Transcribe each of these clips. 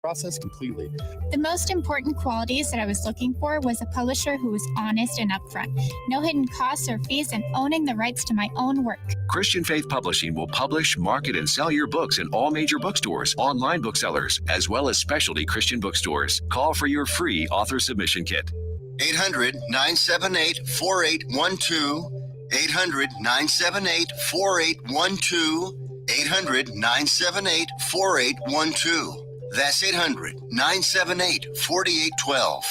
process completely. The most important qualities that I was looking for was a publisher who was honest and upfront, no hidden costs or fees, and owning the rights to my own work. Christian Faith Publishing will publish, market, and sell your books in all major bookstores, online booksellers, as well as specialty Christian bookstores. Call for your free author submission kit. 800-978-4812. 800-978-4812. 800-978-4812. That's 800-978-4812.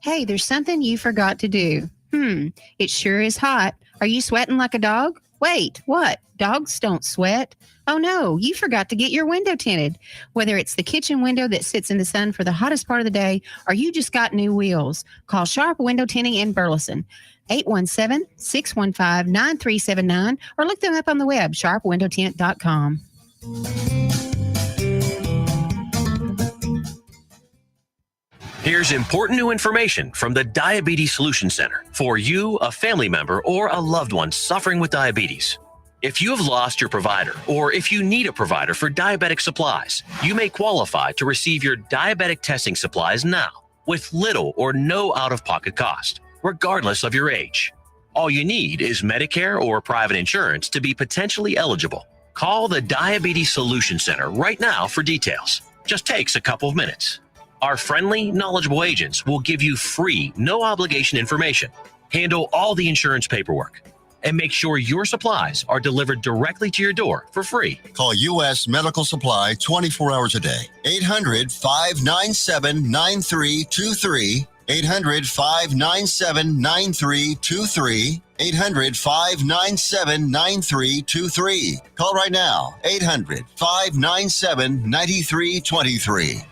Hey, there's something you forgot to do. It sure is hot. Are you sweating like a dog? Wait, what? Dogs don't sweat. Oh no, you forgot to get your window tinted. Whether it's the kitchen window that sits in the sun for the hottest part of the day, or you just got new wheels, call Sharp Window Tinting in Burleson. 817-615-9379, or look them up on the web, sharpwindowtint.com. Here's important new information from the Diabetes Solution Center for you, a family member, or a loved one suffering with diabetes. If you have lost your provider, or if you need a provider for diabetic supplies, you may qualify to receive your diabetic testing supplies now with little or no out-of-pocket cost, regardless of your age. All you need is Medicare or private insurance to be potentially eligible. Call the Diabetes Solution Center right now for details. Just takes a couple of minutes. Our friendly, knowledgeable agents will give you free, no-obligation information, handle all the insurance paperwork, and make sure your supplies are delivered directly to your door for free. Call U.S. Medical Supply 24 hours a day. 800-597-9323. 800-597-9323. 800-597-9323. Call right now. 800-597-9323.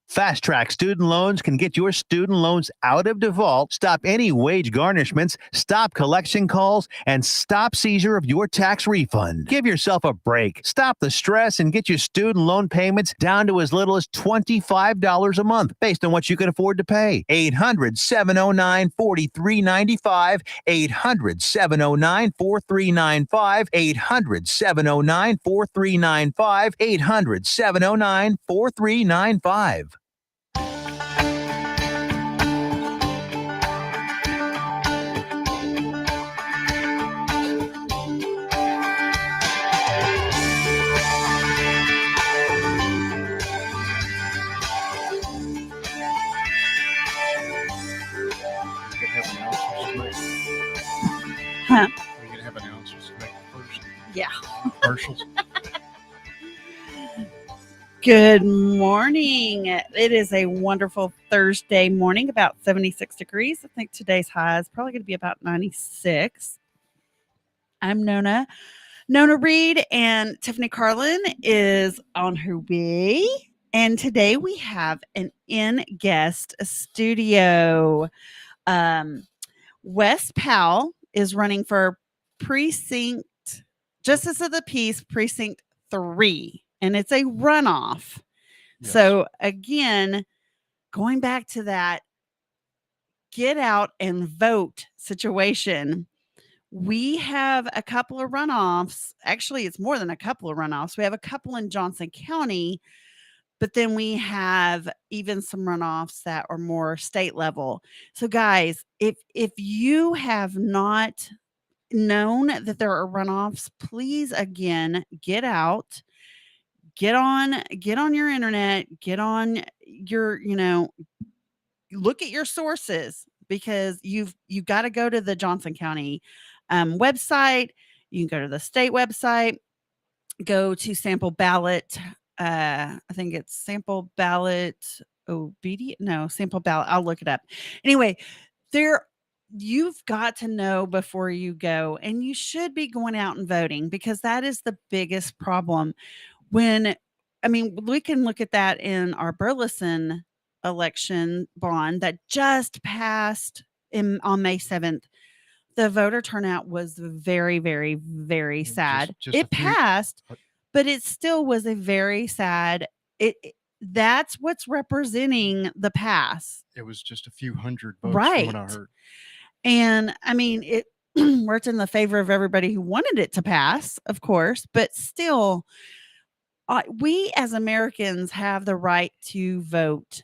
Fast Track Student Loans can get your student loans out of default, stop any wage garnishments, stop collection calls, and stop seizure of your tax refund. Give yourself a break. Stop the stress and get your student loan payments down to as little as $25 a month based on what you can afford to pay. 800-709-4395. 800-709-4395. 800-709-4395. 800-709-4395. Huh? We're going to have announcements to make first. Yeah. Commercials. Good morning. It is a wonderful Thursday morning, about 76 degrees. I think today's high is probably going to be about 96. I'm Nona Reed, and Tiffany Carlin is on her way. And today we have an in-guest studio. Wes Powell is running for Precinct, Justice of the Peace, Precinct 3. And it's a runoff. Yes. So again, going back to that get out and vote situation, we have a couple of runoffs. Actually, it's more than a couple of runoffs. We have a couple in Johnson County, but then we have even some runoffs that are more state level. So guys, if you have not known that there are runoffs, please again, get out. Get on your internet, get on your, look at your sources, because you've got to go to the Johnson County website. You can go to the state website, go to sample ballot. I think it's sample ballot sample ballot. I'll look it up. Anyway, you've got to know before you go, and you should be going out and voting, because that is the biggest problem. We can look at that in our Burleson election bond that just passed on May 7th. The voter turnout was very, very, very sad. It passed, but it still was a very sad. That's what's representing the pass. It was just a few hundred votes, right? From what I heard. And it worked in the favor of everybody who wanted it to pass, of course, but still. We as Americans have the right to vote.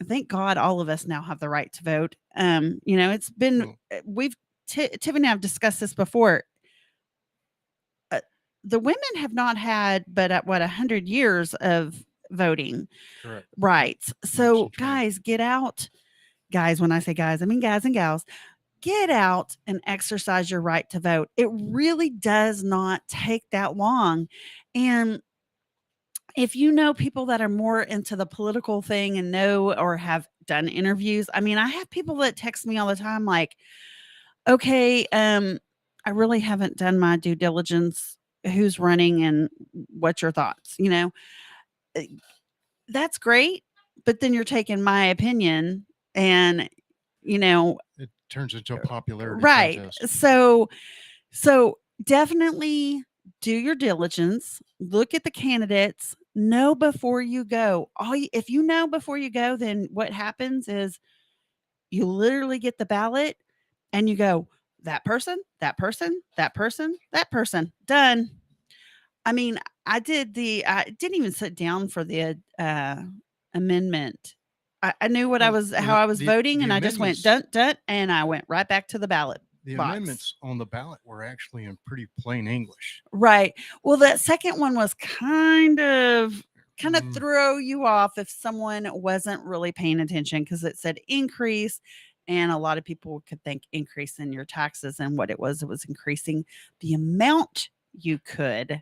Thank God all of us now have the right to vote. It's been, Tiffany and I have discussed this before. The women have not had, but at 100 years of voting Correct. rights. So That's right. guys, get out. Guys, when I say guys, I mean guys and gals. Get out and exercise your right to vote. It really does not take that long. And if you know people that are more into the political thing and know or have done interviews, I mean, I have people that text me all the time like, okay, I really haven't done my due diligence. Who's running and what's your thoughts? That's great. But then you're taking my opinion and, It turns into a popularity right. contest. So definitely do your diligence, look at the candidates, know before you go. If you know before you go, then what happens is you literally get the ballot and you go, that person, that person, that person, that person, done. I mean, I didn't even sit down for the amendment. I knew how I was voting, and I just went dun dun, and I went right back to the ballot. The box. amendments on the ballot were actually in pretty plain English. Right. Well, that second one was kind of throw you off if someone wasn't really paying attention because it said increase. And a lot of people could think increase in your taxes. And what it was increasing the amount you could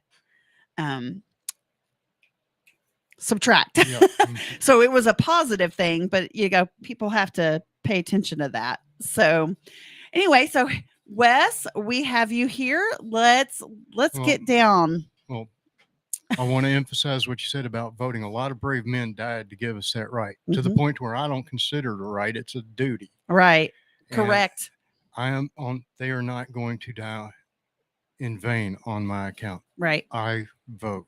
subtract. Yep. So it was a positive thing, but people have to pay attention to that. So anyway, so Wes, we have you here. Let's get down. Well, I want to emphasize what you said about voting. A lot of brave men died to give us that right, to the point where I don't consider it a right. It's a duty. Right. And correct. They are not going to die in vain on my account. Right. I vote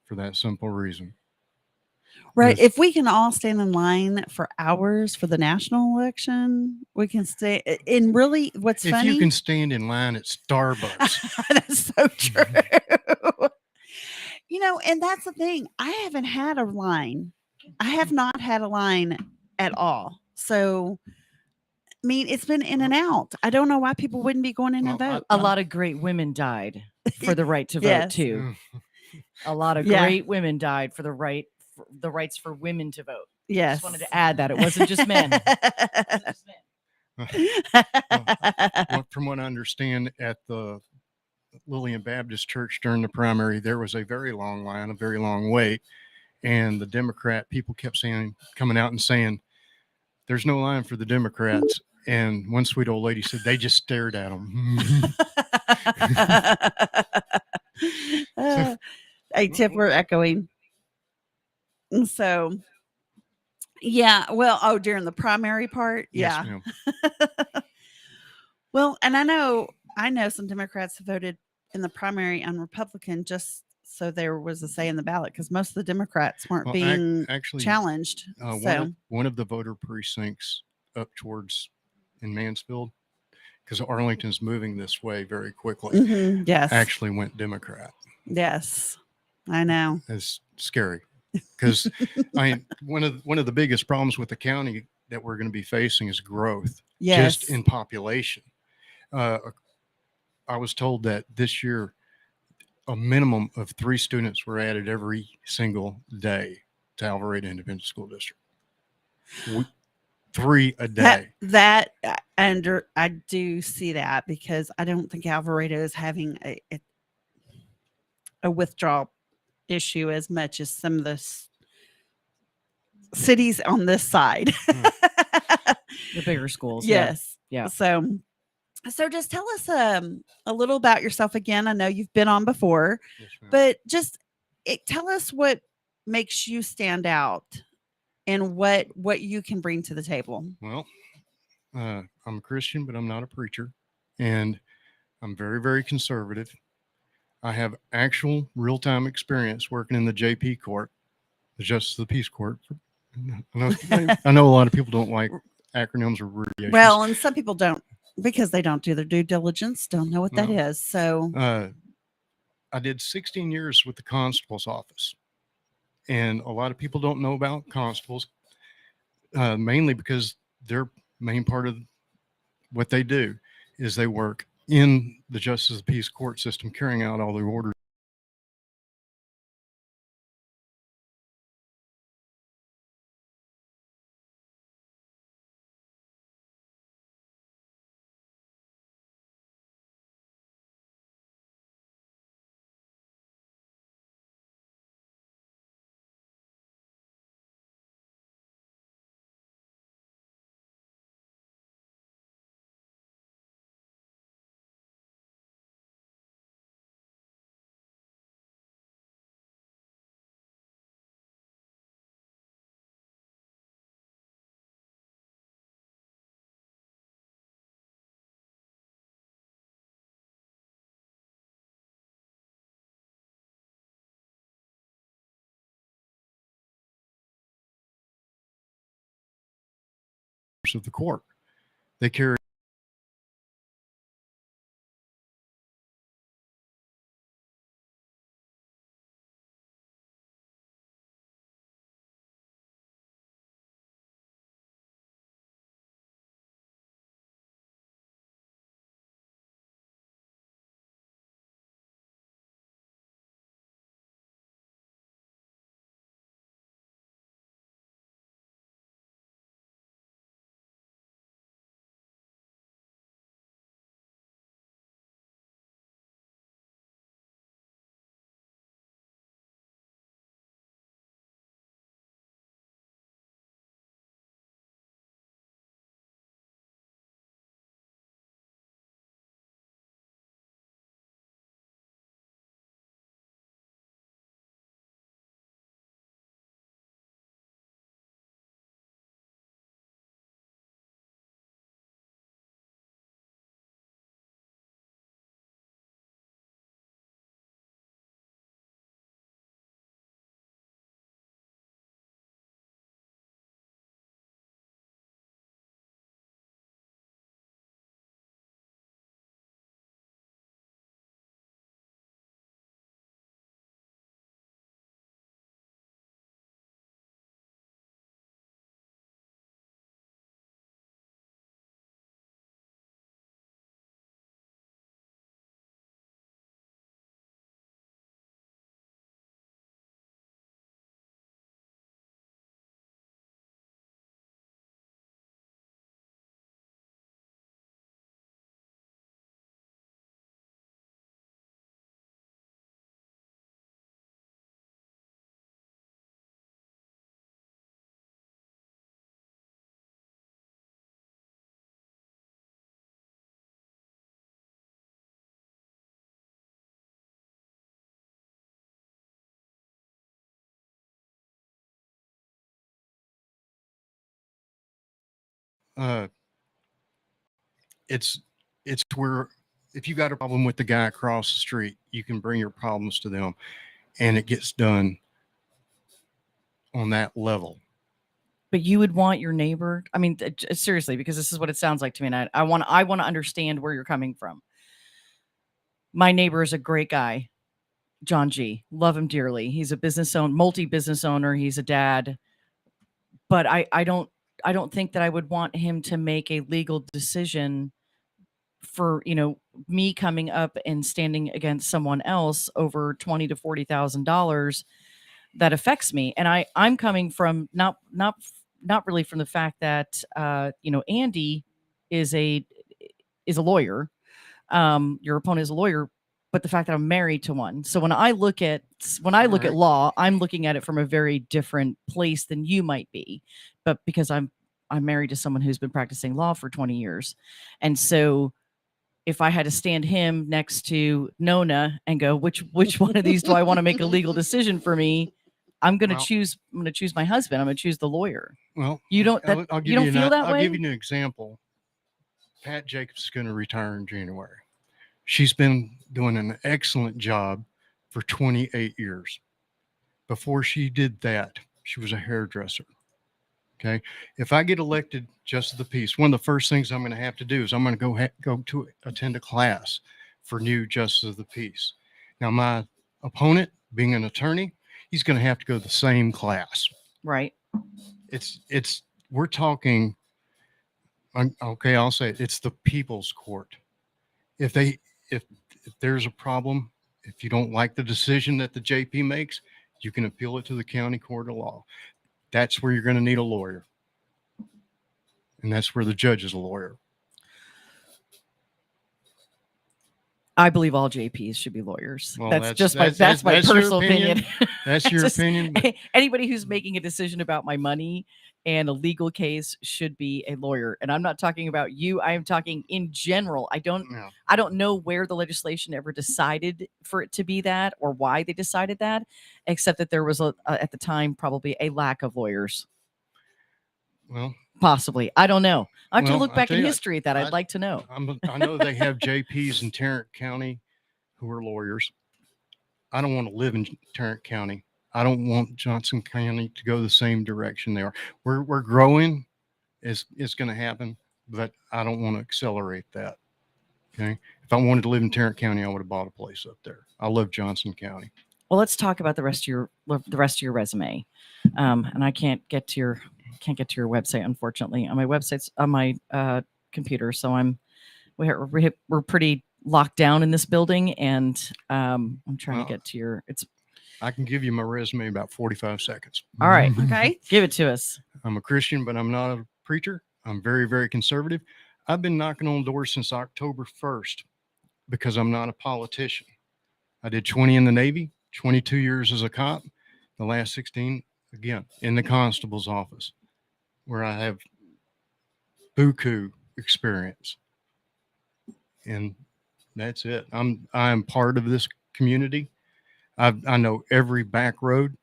for that simple reason. Right. If we can all stand in line for hours for the national election, we can stay. And really, what's funny? If you can stand in line at Starbucks. That's so true. And that's the thing. I haven't had a line. I have not had a line at all. So, I mean, it's been in and out. I don't know why people wouldn't be going in and vote. A lot of great women died for the right to vote Yes. too. A lot of great women died for the rights for women to vote. Yes. Just wanted to add that it wasn't just men. From what I understand, at the Lillian Baptist Church during the primary, there was a very long line, a very long wait. And the Democrat people kept coming out and saying, there's no line for the Democrats. And one sweet old lady said, they just stared at them. Hey, Tiff, we're echoing. So, yeah. Well, during the primary part. Yes, Yeah. ma'am. Well, and I know some Democrats voted in the primary on Republican just so there was a say in the ballot because most of the Democrats weren't being actually challenged. One of the voter precincts up towards in Mansfield, because Arlington's moving this way very quickly, yes, actually went Democrat. Yes, I know. It's scary because one of the biggest problems with the county that we're going to be facing is growth, just in population. I was told that this year a minimum of 3 students were added every single day to Alvarado Independent School District. 3 a day. I do see that because I don't think Alvarado is having a withdrawal issue as much as some of the cities on this side. The bigger schools. Yes. Yeah. So just tell us a little about yourself again. I know you've been on before, but just tell us what makes you stand out and what you can bring to the table. Well, I'm a Christian, but I'm not a preacher, and I'm very, very conservative. I have actual real-time experience working in the JP court, the Justice of the Peace Court. I know a lot of people don't like acronyms or abbreviations. Well, and some people don't because they don't do their due diligence, don't know what that is. So I did 16 years with the constable's office. And a lot of people don't know about constables, mainly because their main part of what they do is they work in the justice of the peace court system, carrying out all the orders of the court. They carry uh, it's where if you got a problem with the guy across the street, you can bring your problems to them, and it gets done on that level. But you would want your neighbor. I mean, seriously, because this is what it sounds like to me, and I want to understand where you're coming from. My neighbor is a great guy, John G. Love him dearly. He's a multi-business owner. He's a dad. But I don't think that I would want him to make a legal decision for, me coming up and standing against someone else over $20,000 to $40,000 that affects me. And I'm coming from not really from the fact that Andy is a lawyer. Your opponent is a lawyer, but the fact that I'm married to one. So when I look at law, I'm looking at it from a very different place than you might be. But because I'm married to someone who's been practicing law for 20 years. And so if I had to stand him next to Nona and go, which one of these do I want to make a legal decision for me? I'm going to choose my husband. I'm going to choose the lawyer. Well, you don't feel that way? I'll give you an example. Pat Jacobs is going to retire in January. She's been doing an excellent job for 28 years. Before she did that, she was a hairdresser. Okay. If I get elected justice of the peace, one of the first things I'm going to have to do is I'm going to go to attend a class for new justice of the peace. Now, my opponent, being an attorney, he's going to have to go to the same class. Right. We're talking, okay, I'll say it's the people's court. If there's a problem, if you don't like the decision that the JP makes, you can appeal it to the county court of law. That's where you're going to need a lawyer. And that's where the judge is a lawyer. I believe all JPs should be lawyers. Well, that's my personal opinion. That's your opinion. But Anybody who's making a decision about my money and a legal case should be a lawyer. And I'm not talking about you. I am talking in general. I don't know where the legislation ever decided for it to be that or why they decided that, except that there was at the time probably a lack of lawyers. Well, possibly. I don't know. I have to look I'll back tell in you, history at that. I'd like to know. I know they have JPs in Tarrant County who are lawyers. I don't want to live in Tarrant County. I don't want Johnson County to go the same direction they are. We're growing. It's going to happen, but I don't want to accelerate that. Okay. If I wanted to live in Tarrant County, I would have bought a place up there. I love Johnson County. Well, let's talk about the rest of your resume. And I can't get to your website, unfortunately. On my website's on my computer, so we're pretty locked down in this building, and I'm trying to get to your. I can give you my resume in about 45 seconds. All right. Okay. Give it to us. I'm a Christian, but I'm not a preacher. I'm very, very conservative. I've been knocking on doors since October 1st because I'm not a politician. I did 20 in the Navy, 22 years as a cop, the last 16, again, in the constable's office, where I have buku experience. And that's it. I'm part of this community. I know every back road.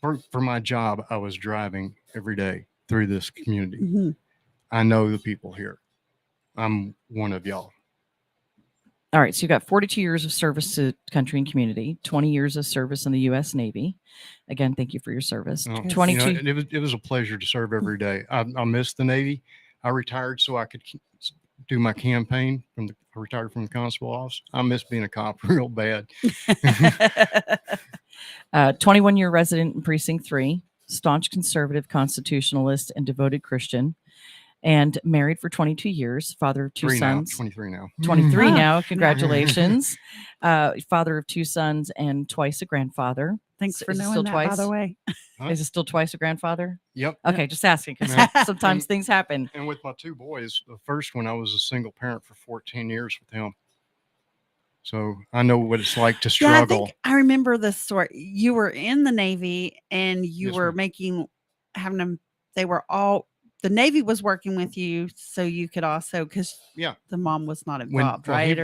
For my job, I was driving every day through this community. Mm-hmm. I know the people here. I'm one of y'all. All right. So you got 42 years of service to country and community, 20 years of service in the U.S. Navy. Again, thank you for your service. 22. It was a pleasure to serve every day. I missed the Navy. I retired so I could do my campaign. I retired from the constable office. I miss being a cop real bad. 21-year resident in Precinct 3, staunch conservative constitutionalist and devoted Christian, and married for 22 years, father of two sons. 23 now. 23 now. Congratulations. Father of two sons and twice a grandfather. Thanks for Is it knowing still that, twice? by the way. Huh? Is it still twice a grandfather? Yep. Okay, just asking because Yeah. sometimes things happen. And with my two boys, the first one, I was a single parent for 14 years with him. So I know what it's like to struggle. Yeah, I think I remember this story. You were in the Navy and you Yes, were ma'am. having them, the Navy was working with you so you could also, because the mom was not involved, right?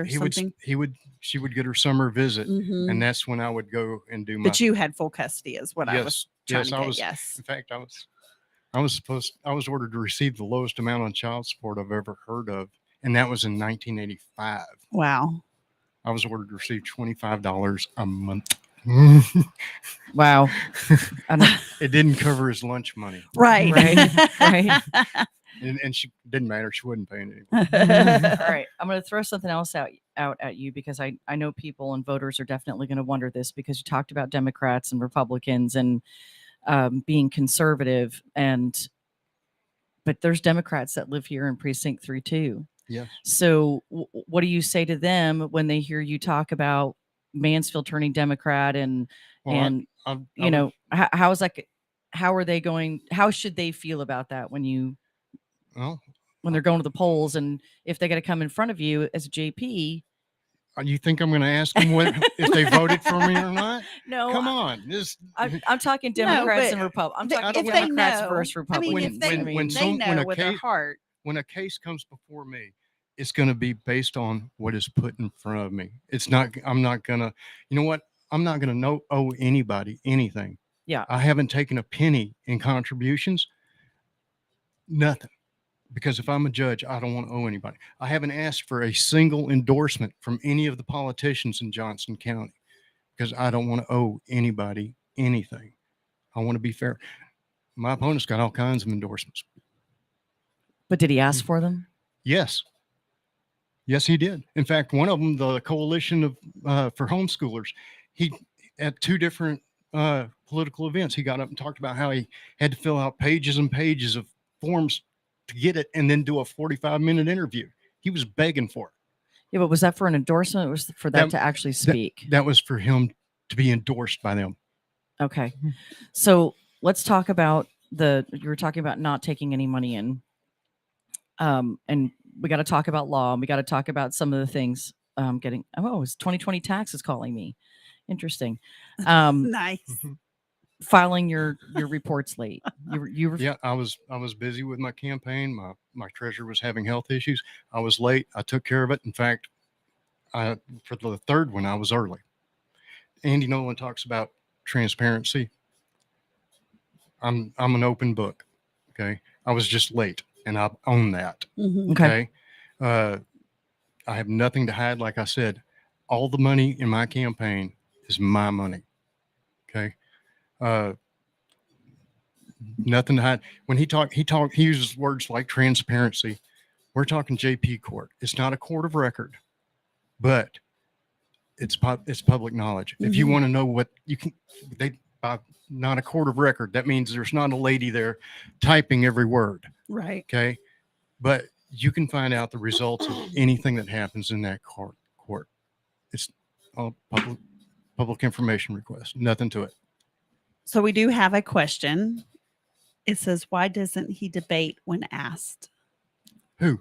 She would get her summer visit, Mhm. and that's when I would go and do my. But you had full custody is what I was trying to I get. was. Yes. In fact, I was ordered to receive the lowest amount on child support I've ever heard of, and that was in 1985. Wow. I was ordered to receive $25 a month. Wow. It didn't cover his lunch money. Right. Right. And she didn't matter. She wasn't paying it. All right. I'm going to throw something else out at you because I know people and voters are definitely going to wonder this because you talked about Democrats and Republicans and being conservative. But there's Democrats that live here in Precinct 3 too. Yeah. So what do you say to them when they hear you talk about Mansfield turning Democrat how is that? How are they going? How should they feel about that when they're going to the polls and if they got to come in front of you as a JP? You think I'm going to ask them if they voted for me or not? No, come on. I'm talking Democrats and Republicans. I'm talking Democrats versus Republicans. With their heart. When a case comes before me, it's going to be based on what is put in front of me. It's not. I'm not going to. You know what? I'm not going to owe anybody anything. Yeah. I haven't taken a penny in contributions. Nothing. Because if I'm a judge, I don't want to owe anybody. I haven't asked for a single endorsement from any of the politicians in Johnson County because I don't want to owe anybody anything. I want to be fair. My opponent's got all kinds of endorsements. But did he ask for them? Yes. Yes, he did. In fact, one of them, the Coalition of for Homeschoolers, he at two different political events. He got up and talked about how he had to fill out pages and pages of forms to get it and then do a 45-minute interview. He was begging for it. Yeah, but was that for an endorsement? Or was it for that to actually speak? That was for him to be endorsed by them. Okay. So let's talk about you were talking about not taking any money in. And we got to talk about law. And we got to talk about some of the things it's 2020 tax is calling me. Interesting. Nice. Filing your reports late. You were Yeah, I was busy with my campaign. My treasurer was having health issues. I was late. I took care of it. In fact, for the third one, I was early. Andy Nolan talks about transparency. I'm an open book. Okay, I was just late, and I own that. Mm-hmm. Okay. I have nothing to hide. Like I said, all the money in my campaign is my money. Okay. Nothing to hide. When he uses words like transparency. We're talking JP court. It's not a court of record, but it's public knowledge. If you want to know what you can, not a court of record. That means there's not a lady there typing every word. Right. Okay. But you can find out the results of anything that happens in that court. It's all public information request. Nothing to it. So we do have a question. It says, why doesn't he debate when asked? Who?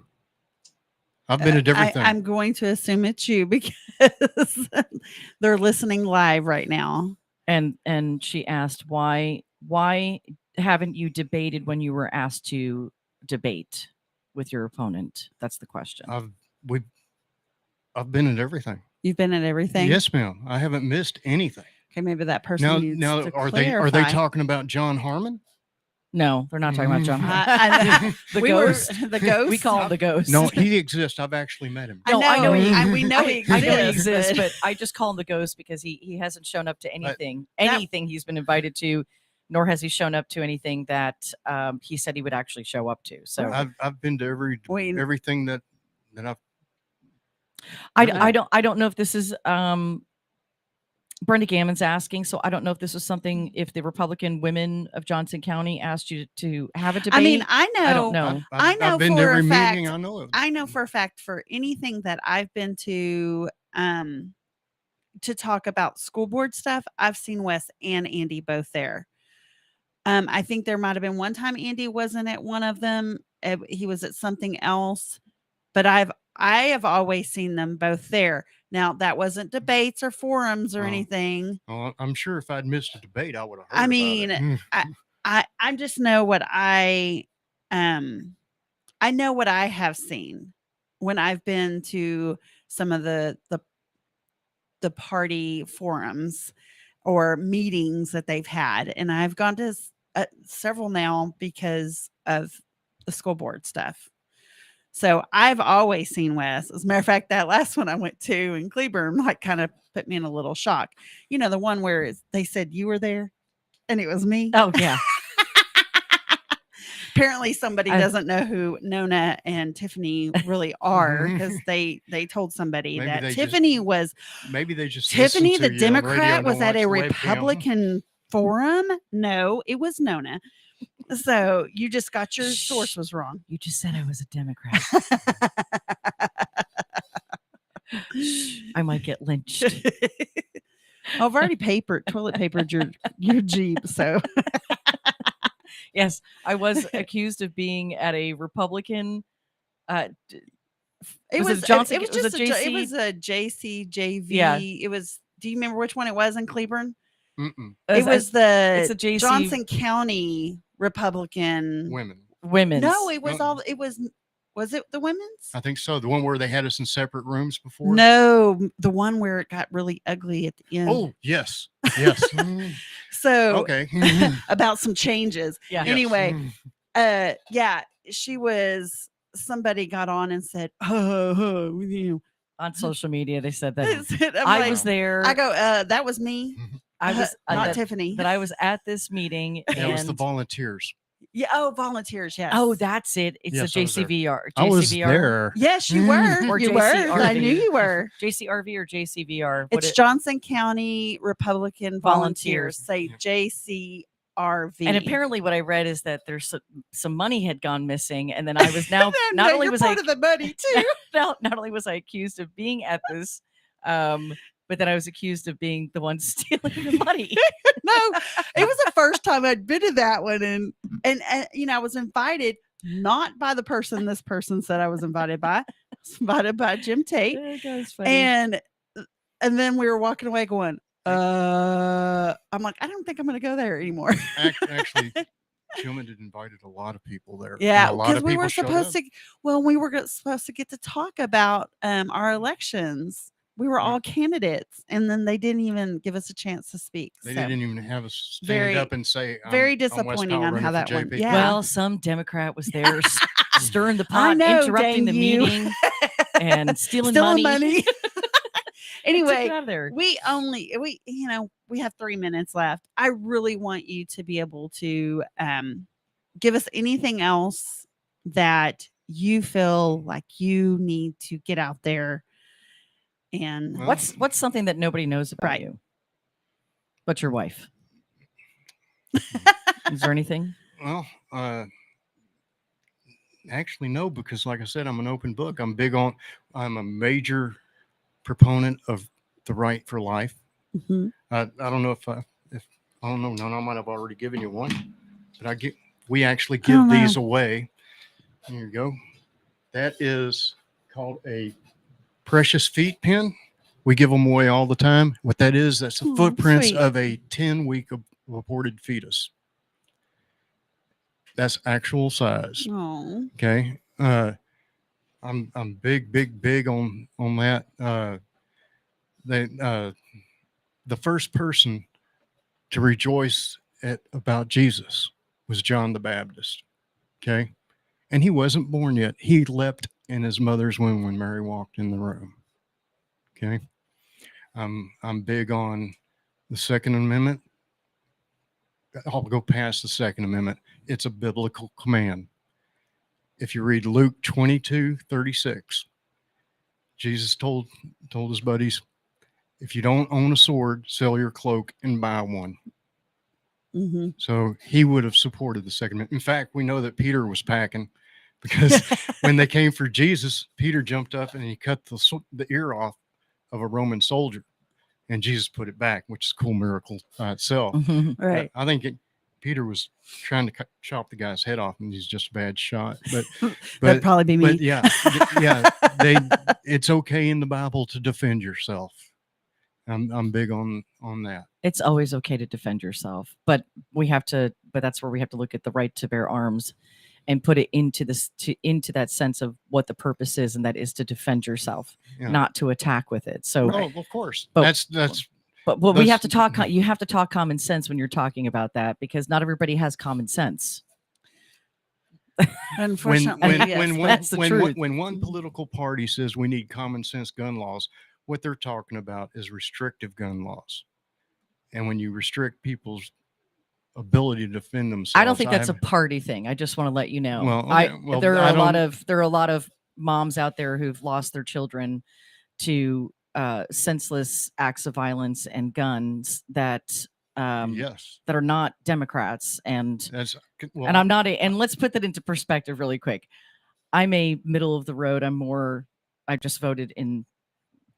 I've been at everything. I'm going to assume it's you because they're listening live right now. And she asked, why haven't you debated when you were asked to debate with your opponent? That's the question. I've been at everything. You've been at everything? Yes, ma'am. I haven't missed anything. Okay, maybe that person needs to are clarify. they talking about John Harmon? No, they're not talking about John Harmon. The ghost. The ghost. We call him the ghost. No, he exists. I've actually met him. No, I know we know he exists. I know he exists, but I just call him the ghost because he hasn't shown up to anything he's been invited to, nor has he shown up to anything that he said he would actually show up to. So I've been to everything that I've. I don't know if this is Brenda Gammon's asking, so I don't know if this was something, if the Republican women of Johnson County asked you to have a debate. I mean, I know. I don't know. I've been to every meeting. I know of. I know for a fact for anything that I've been to talk about school board stuff, I've seen Wes and Andy both there. I think there might have been one time Andy wasn't at one of them. He was at something else, but I have always seen them both there. Now, that wasn't debates or forums or anything. Well, I'm sure if I'd missed a debate, I would have heard I mean, about it. I just know what I know what I have seen when I've been to some of the party forums or meetings that they've had. And I've gone to several now because of the school board stuff. So I've always seen Wes. As a matter of fact, that last one I went to in Cleburne kind of put me in a little shock. You know, the one where they said you were there and it was me. Oh, yeah. Apparently somebody doesn't know who Nona and Tiffany really are because they told somebody that Tiffany was. Maybe they just. Tiffany, the Democrat, was at a Republican forum. No, it was Nona. So you just got your source was wrong. You just said I was a Democrat. I might get lynched. I've already toilet papered your Jeep. So yes, I was accused of being at a Republican. It was a JCJV. Yeah. It was. Do you remember which one it was in Cleburne? Mm-mm. It was the it's a JC, Johnson County Republican women. No, it was all. It was. Was it the women's? I think so. The one where they had us in separate rooms before. No, the one where it got really ugly at the end. Oh yes. So okay. About some changes. Yeah. Anyway, yeah, she was. Somebody got on and said, you on social media. They said that I was there. I go, that was me. I was not Tiffany. But I was at this meeting. That was the volunteers. Yeah. Oh, volunteers. Yes. Oh, that's it. It's Yes, a I was there. JCVR. I was JCVR? there. Yes, you were. Or You were. I JCRV. knew you were. JCRV or JCVR? It's Johnson County Republican Volunteers. Say JCRV. And apparently, what I read is that there's some money had gone missing, and then I was now not only you're was part I of the money too. not only was I accused of being at this, but then I was accused of being the one stealing the money. No, it was the first time I'd been to that one, and you know, I was invited not by this person said I was invited by. I was invited by Jim Tate, and then we were walking away going, I'm like, I don't think I'm going to go there anymore. Actually, Jim had invited a lot of people there. Yeah, and a lot because of we people were showed supposed up. to. Well, we were supposed to get to talk about our elections. We were all candidates, and then they didn't even give us a chance to speak. They so. didn't even have us stand Very- up and say, very I'm Wes disappointing Powell on running how for that went. JP. Yeah. Well, some Democrat was there stirring the pot, know, interrupting the dang you. meeting, and stealing Stealing money. money. Anyway, Get out of there. we have 3 minutes left. I really want you to be able to give us anything else that you feel like you need to get out there. And Well, What's something that nobody knows about Right. you but your wife? Is there anything? Well, actually, no, because like I said, I'm an open book. I'm a major proponent of the right for life. Mhm. I don't know if I don't know, Nona, I might have already given you one, but we actually give these away. Here you go. That is called a Precious Feet pin. We give them away all the time. What that is, that's the footprints sweet. of a 10-week aborted fetus. That's actual size. Oh, Okay. I'm big on that. The first person to rejoice about Jesus was John the Baptist. Okay. And he wasn't born yet. He leapt in his mother's womb when Mary walked in the room. Okay. I'm big on the Second Amendment. I'll go past the Second Amendment. It's a biblical command. If you read Luke 22:36, Jesus told his buddies, if you don't own a sword, sell your cloak and buy one. mm-hmm. So he would have supported the Second Amendment. In fact, we know that Peter was packing because when they came for Jesus, Peter jumped up and he cut the ear off of a Roman soldier, and Jesus put it back, which is a cool miracle by itself. Right. I think Peter was trying to chop the guy's head off, and he's just a bad shot. But That'd probably be me. But yeah, it's okay in the Bible to defend yourself. I'm big on that. It's always okay to defend yourself, but that's where we have to look at the right to bear arms and put it into that sense of what the purpose is, and that is to defend yourself, not to attack with it. So, of course, but we that's- have to talk. You have to talk common sense when you're talking about that, because not everybody has common sense. Unfortunately, that's the truth. When one political party says we need common sense gun laws, what they're talking about is restrictive gun laws. And when you restrict people's ability to defend themselves, I don't think that's a party thing. I just want to let you know. Well, there are a lot of moms out there who've lost their children to senseless acts of violence and guns that that are not Democrats, and I'm not and let's put that into perspective really quick. I'm a middle of the road. I just voted in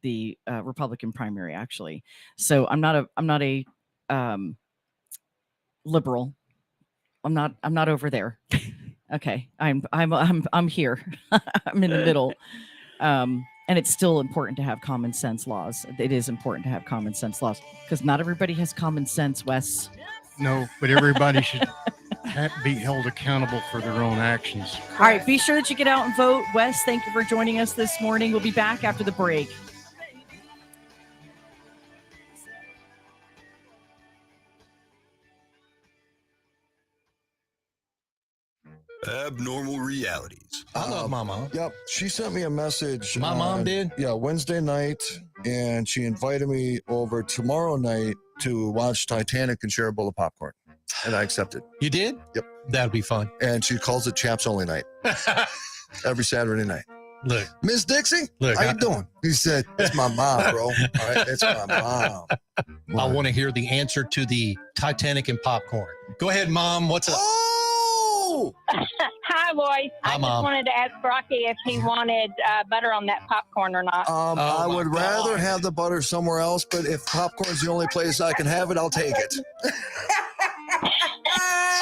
the Republican primary, actually. So I'm not a liberal. I'm not over there. Okay. I'm here. I'm in the middle. And it's still important to have common sense laws. It is important to have common sense laws, because not everybody has common sense, Wes. No, but everybody should be held accountable for their own actions. All right. Be sure that you get out and vote. Wes, thank you for joining us this morning. We'll be back after the break. Abnormal realities. I love my mom. Yep. She sent me a message. My mom did? Yeah, Wednesday night. And she invited me over tomorrow night to watch Titanic and share a bowl of popcorn. And I accepted. You did? Yep. That'd be fun. And she calls it Chaps Only Night every Saturday night. Look, Miss Dixie, Look, how you doing? He said, it's my mom, bro. All right, it's my mom. I want to hear the answer to the Titanic and popcorn. Go ahead, Mom. What's up? Oh! Hi, boys. Hi, I just Mom. wanted to ask Rocky if he wanted butter on that popcorn or not. I my would rather God. have the butter somewhere else, but if popcorn's the only place I can have it, I'll take it.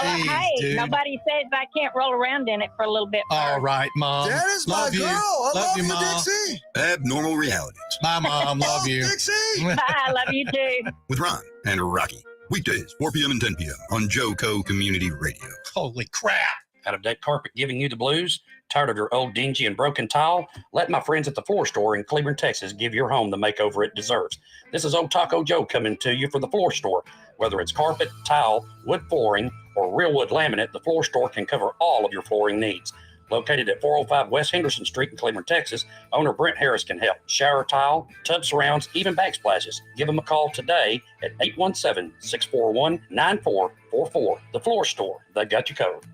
Jeez, Hey, dude. nobody says I can't roll around in it for a little bit. All right, Mom. That is my Love girl. you. I love you, Mom. Dixie. Abnormal realities Bye, Mom. Love you. Dixie. Bye. I love you too. with Ron and Rocky. Weekdays, 4 p.m. and 10 p.m. on JoCo Community Radio. Holy crap. Out of deck carpet giving you the blues? Tired of your old dingy and broken tile? Let my friends at the Floor Store in Cleveland, Texas give your home the makeover it deserves. This is Old Taco Joe coming to you for the Floor Store. Whether it's carpet, tile, wood flooring, or real wood laminate, the Floor Store can cover all of your flooring needs. Located at 405 West Henderson Street in Cleveland, Texas, owner Brent Harris can help. Shower tile, tub surrounds, even backsplashes. Give him a call today at 817-641-9444. The Floor Store, they got you covered.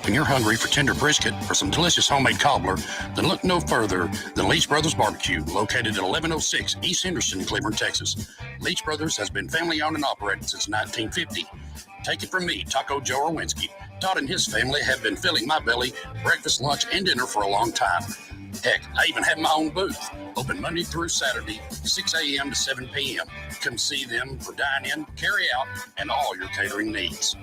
When you're hungry for tender brisket or some delicious homemade cobbler, then look no further than Leech Brothers Barbecue, located at 1106 East Henderson, Cleveland, Texas. Leech Brothers has been family owned and operated since 1950. Take it from me, Taco Joe Orwinski. Todd and his family have been filling my belly breakfast, lunch, and dinner for a long time. Heck, I even have my own booth, open Monday through Saturday, 6 a.m. to 7 p.m. Come see them for dine-in, carry-out, and all your catering needs.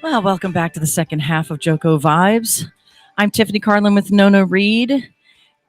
Well, welcome back to the second half of JoCo Vibes. I'm Tiffany Carlin with Nona Reed,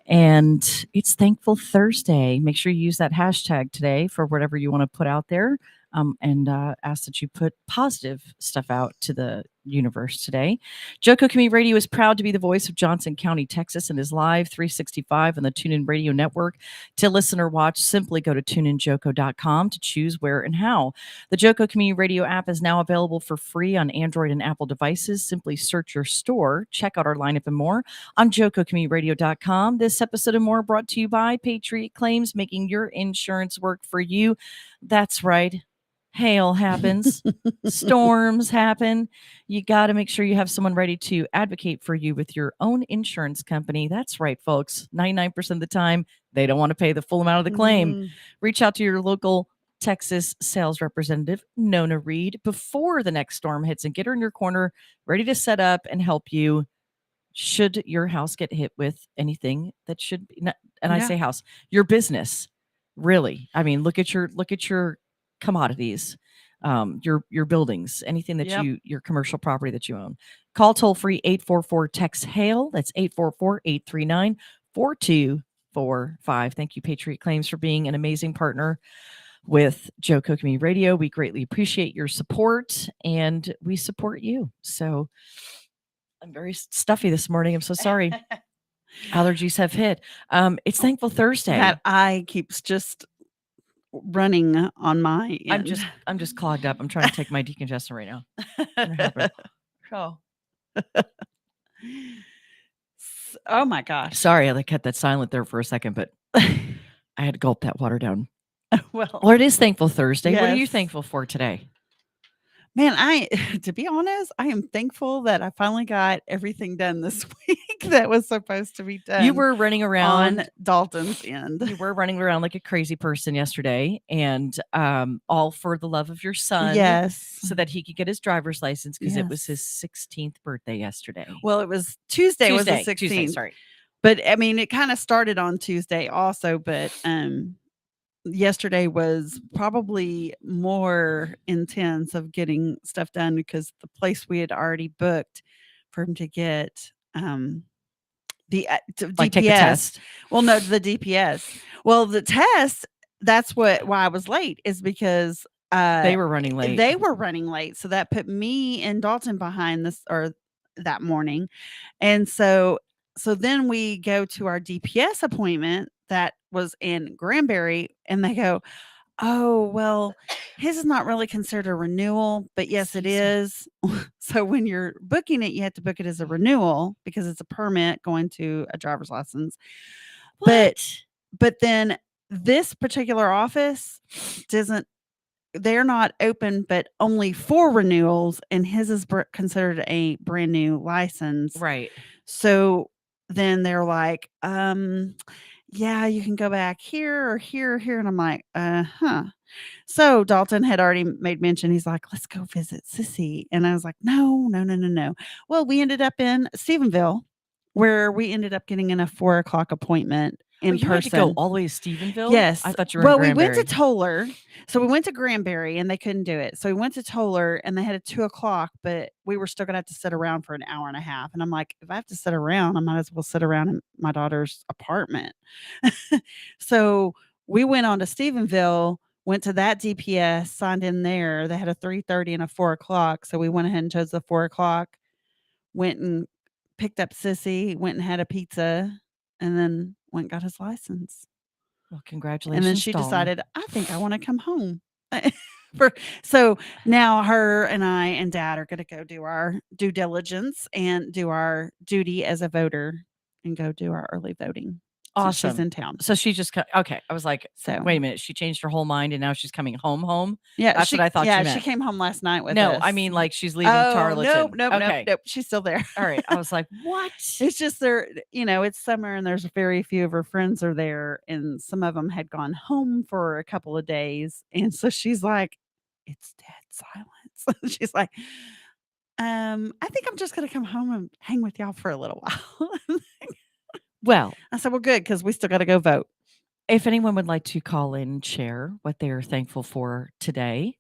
and it's Thankful Thursday. Make sure you use that hashtag today for whatever you want to put out there, and ask that you put positive stuff out to the universe today. JoCo Community Radio is proud to be the voice of Johnson County, Texas, and is live 365 on the TuneIn Radio Network. To listen or watch, simply go to tuneinjoco.com to choose where and how. The JoCo Community Radio app is now available for free on Android and Apple devices. Simply search your store, check out our lineup and more on jococommunityradio.com. This episode and more brought to you by Patriot Claims, making your insurance work for you. That's right. Hail happens, storms happen. You got to make sure you have someone ready to advocate for you with your own insurance company. That's right, folks. 99% of the time, they don't want to pay the full amount of the claim. Reach out to your local Texas sales representative, Nona Reed, before the next storm hits and get her in your corner, ready to set up and help you should your house get hit with anything that should be. And I say house, your business, really. I mean, look at your commodities, your buildings, anything that your commercial property that you own. Call toll free 844 text hail. That's 844-839-4245. Thank you, Patriot Claims, for being an amazing partner with JoCo Community Radio. We greatly appreciate your support, and we support you. So I'm very stuffy this morning. I'm so sorry. Allergies have hit. It's Thankful Thursday. That eye keeps just running on my end. I'm just clogged up. I'm trying to take my decongestant right now. Oh. Oh my gosh. Sorry, I kept that silent there for a second, but I had to gulp that water down. Well, it is Thankful Thursday. What are you yes. thankful for today? Man, to be honest, I am thankful that I finally got everything done this week that was supposed to be done. You were running around on Dalton's end. You were running around like a crazy person yesterday, and all for the love of your son. Yes. So that he could get his driver's license because it was Yes. his 16th birthday yesterday. Well, it was Tuesday was the 16th. Tuesday, sorry. But I mean, it kind of started on Tuesday also, but yesterday was probably more intense of getting stuff done because the place we had already booked for him to get DPS. Take the test. Well, no, the DPS. Well, the test, that's why I was late, is because They were running late. They were running late. So that put me and Dalton behind this, or that morning. And so then we go to our DPS appointment that was in Granbury, and they go, "Oh, well, his is not really considered a renewal, but yes, it is." So when you're booking it, you have to book it as a renewal because it's a permit going to a driver's license. But then this particular office they're not open, but only for renewals, and his is considered a brand new license. Right. So then they're like, yeah, you can go back here or here or here. And I'm like, huh. So Dalton had already made mention. He's like, let's go visit Sissy. And I was like, no. Well, we ended up in Stephenville, where we ended up getting in a 4:00 appointment in you person. had to go all the way to Stephenville? Yes. I thought you were Well, in we went to Granbury. Toller. So we went to Granbury and they couldn't do it. So we went to Toller and they had a 2:00, but we were still going to have to sit around for an hour and a half. And I'm like, if I have to sit around, I might as well sit around in my daughter's apartment. So we went on to Stephenville, went to that DPS, signed in there. They had a 3:30 and a 4:00. So we went ahead and chose the 4:00, went and picked up Sissy, went and had a pizza, and then went and got his license. Well, congratulations. And then she Dalton. decided, I think I want to come home. So now her and I and Dad are going to go do our due diligence and do our duty as a voter and go do our early voting. Awesome. She's in town. So she just okay. I was like, So wait a minute. She changed her whole mind and now she's coming home. Yeah, That's what I thought. Yeah, she meant. she came home last night with No, us. I mean like she's leaving Oh, Tarleton. nope. She's still there. All right. I was like, what? It's just there, it's summer and there's very few of her friends are there, and some of them had gone home for a couple of days. And so she's like, it's dead silence. She's like, I think I'm just gonna come home and hang with y'all for a little while. Well, I said, well, good, because we still got to go vote. If anyone would like to call in and share what they are thankful for today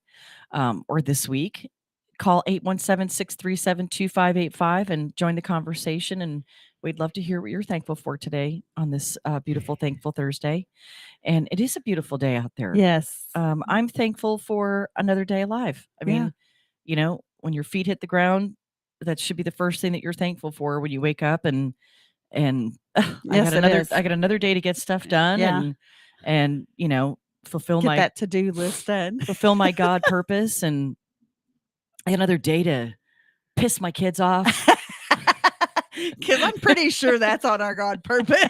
or this week, call 817-637-2585 and join the conversation. And we'd love to hear what you're thankful for today on this beautiful, thankful Thursday. And it is a beautiful day out there. Yes. I'm thankful for another day alive. I mean, when your feet hit the ground, that should be the first thing that you're thankful for when you wake up and I got another day to get stuff done and fulfill Get my that to-do list done. fulfill my God purpose, and I got another day to piss my kids off. Because I'm pretty sure that's on our God purpose.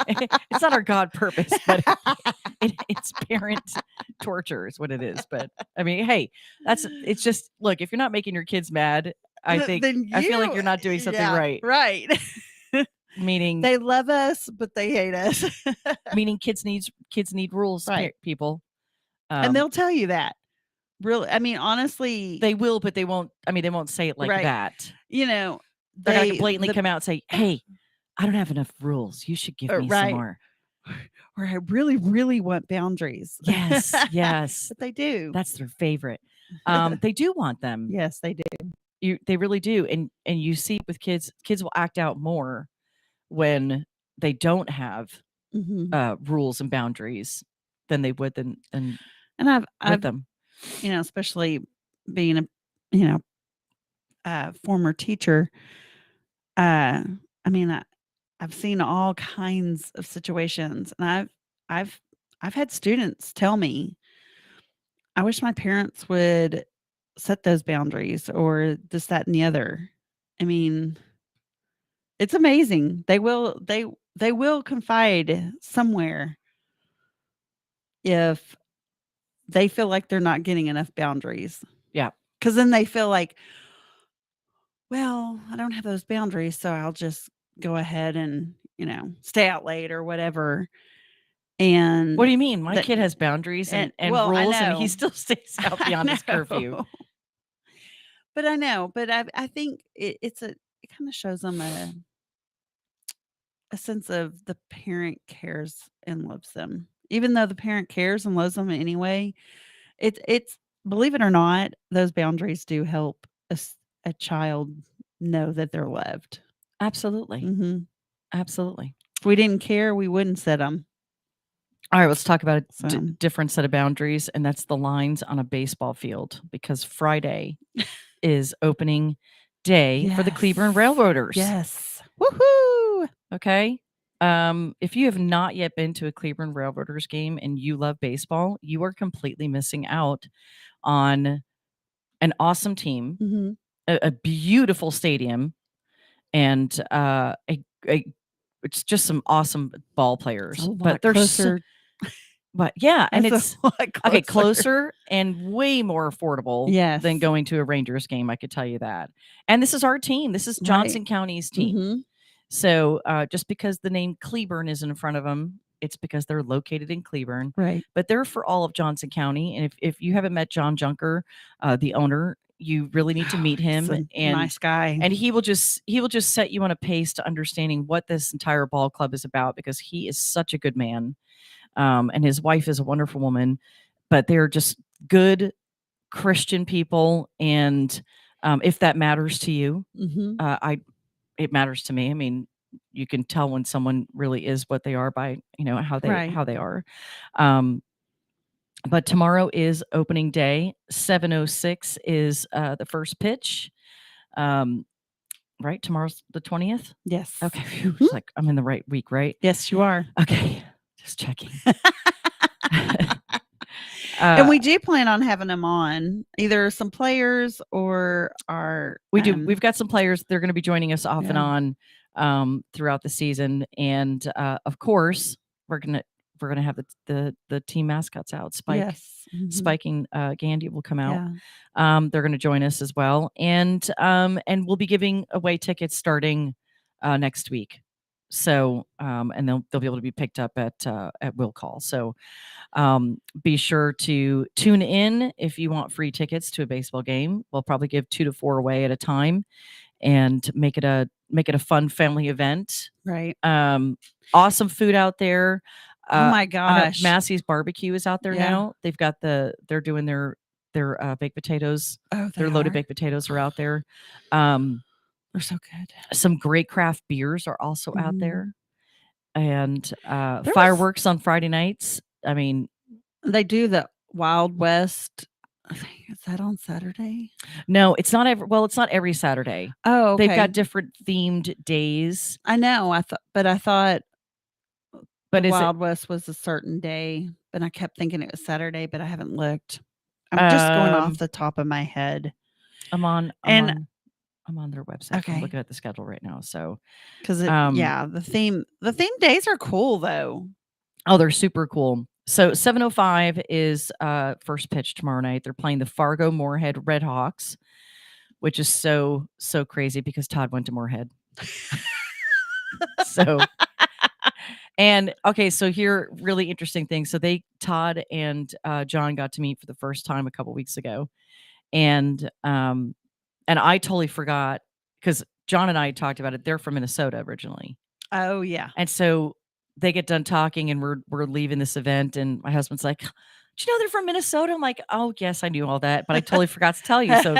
It's not our God purpose, but it's parent torture is what it is. But I mean, hey, it's just, look, if you're not making your kids mad, I feel like you're not doing something right. Right. Meaning they love us, but they hate us. Meaning kids need rules, right? People, and they'll tell you that. Really, I mean, honestly, they will, but they won't. I mean, they won't say it like that. They're going to blatantly come out and say, "Hey, I don't have enough rules. You should give me some more." Or I really, really want boundaries. Yes. But they do. That's their favorite. They do want them. Yes, they do. They really do. And you see with kids will act out more when they don't have rules and boundaries than they would and I've them. Especially being a former teacher. I mean, I've seen all kinds of situations, and I've had students tell me, I wish my parents would set those boundaries or this, that, and the other. I mean, it's amazing. They will confide somewhere if they feel like they're not getting enough boundaries. Yeah. Because then they feel like, well, I don't have those boundaries, so I'll just go ahead and, stay out late or whatever. And what do you mean? My kid has boundaries and rules, and he still stays out beyond his curfew. But I know, but I think it kind of shows them a sense of the parent cares and loves them. Even though the parent cares and loves them anyway, it's believe it or not, those boundaries do help a child know that they're loved. Absolutely. Mm-hmm. Absolutely. If we didn't care, we wouldn't set them. All right, let's talk about a So. different set of boundaries, and that's the lines on a baseball field, because Friday is opening day for the Cleveland Railroaders. Yes. Woohoo! Okay. If you have not yet been to a Cleveland Railroaders game and you love baseball, you are completely missing out on an awesome team, Mhm. a beautiful stadium, and it's just some awesome ball players. But they're closer. But yeah, and That's it's a lot okay, closer. closer and way more affordable Yes. than going to a Rangers game. I could tell you that. And this is our team. This is Johnson County's team. Mhm. So just because the name Cleburne is in front of them, it's because they're located in Cleburne. Right. But they're for all of Johnson County. And if you haven't met John Junker, the owner, you really need to meet him. He's a And nice guy. and he will just set you on a pace to understanding what this entire ball club is about, because he is such a good man. And his wife is a wonderful woman, but they're just good Christian people. And if that matters to you, Mhm. It matters to me. I mean, you can tell when someone really is what they are by, how they Right. are. But tomorrow is opening day. 7:06 is the first pitch. Right? Tomorrow's the 20th? Yes. Okay. Phew, it's like I'm in the right week, right? Yes, you are. Okay. Just checking. And we do plan on having them on, either some players or our. We do. We've got some players. They're going to be joining us off and Yeah. on throughout the season, and of course, we're gonna have the team mascots out. Yes. Mhm. Spiking Gandy will come out. Yeah. They're going to join us as well, and we'll be giving away tickets starting next week. So and they'll be able to be picked up at will call. So be sure to tune in if you want free tickets to a baseball game. We'll probably give 2 to 4 away at a time, and make it a fun family event. Right. Awesome food out there. Oh my I know gosh. Massey's Barbecue is out there Yeah. now. They've got they're doing their baked potatoes. Oh, Their they loaded are? baked potatoes are out there. They're so good. Some great craft beers are also out Mhm. there. And was- fireworks on Friday nights. I mean, They do the Wild West. I think, is that on Saturday? no, it's not it's not every Saturday. Oh, okay. They've got different themed days. I know. I thought But the is it Wild West was a certain day, but I kept thinking it was Saturday, but I haven't looked. I'm just going off the top of my head. I'm on their website. I'm Okay. looking at the schedule right now. So Because the theme days are cool though. oh, they're super cool. So 7:05 is first pitch tomorrow night. They're playing the Fargo Moorhead Redhawks, which is so crazy because Todd went to Moorhead. So and okay, so here really interesting thing. So Todd and John got to meet for the first time a couple weeks ago, and I totally forgot, because John and I talked about it. They're from Minnesota originally. Oh yeah. And so they get done talking, and we're leaving this event, and my husband's like, "Do you know they're from Minnesota?" I'm like, "Oh yes, I knew all that, but I totally forgot to tell you." So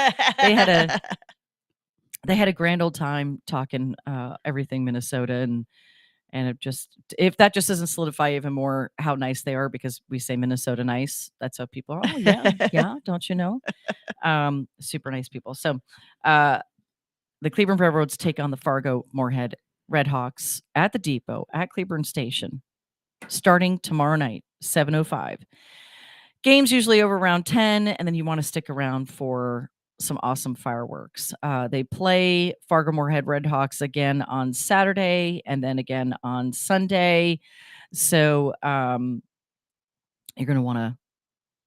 they had a grand old time talking everything Minnesota, and if that just doesn't solidify even more how nice they are, because we say Minnesota nice. That's how people are. Oh yeah, yeah. Don't you know? Super nice people. So the Cleveland Railroads take on the Fargo Moorhead Redhawks at the Depot at Cleburne Station, starting tomorrow night, 7:05. Game's usually over around 10, and then you want to stick around for some awesome fireworks. They play Fargo Moorhead Redhawks again on Saturday, and then again on Sunday. So you're going to want to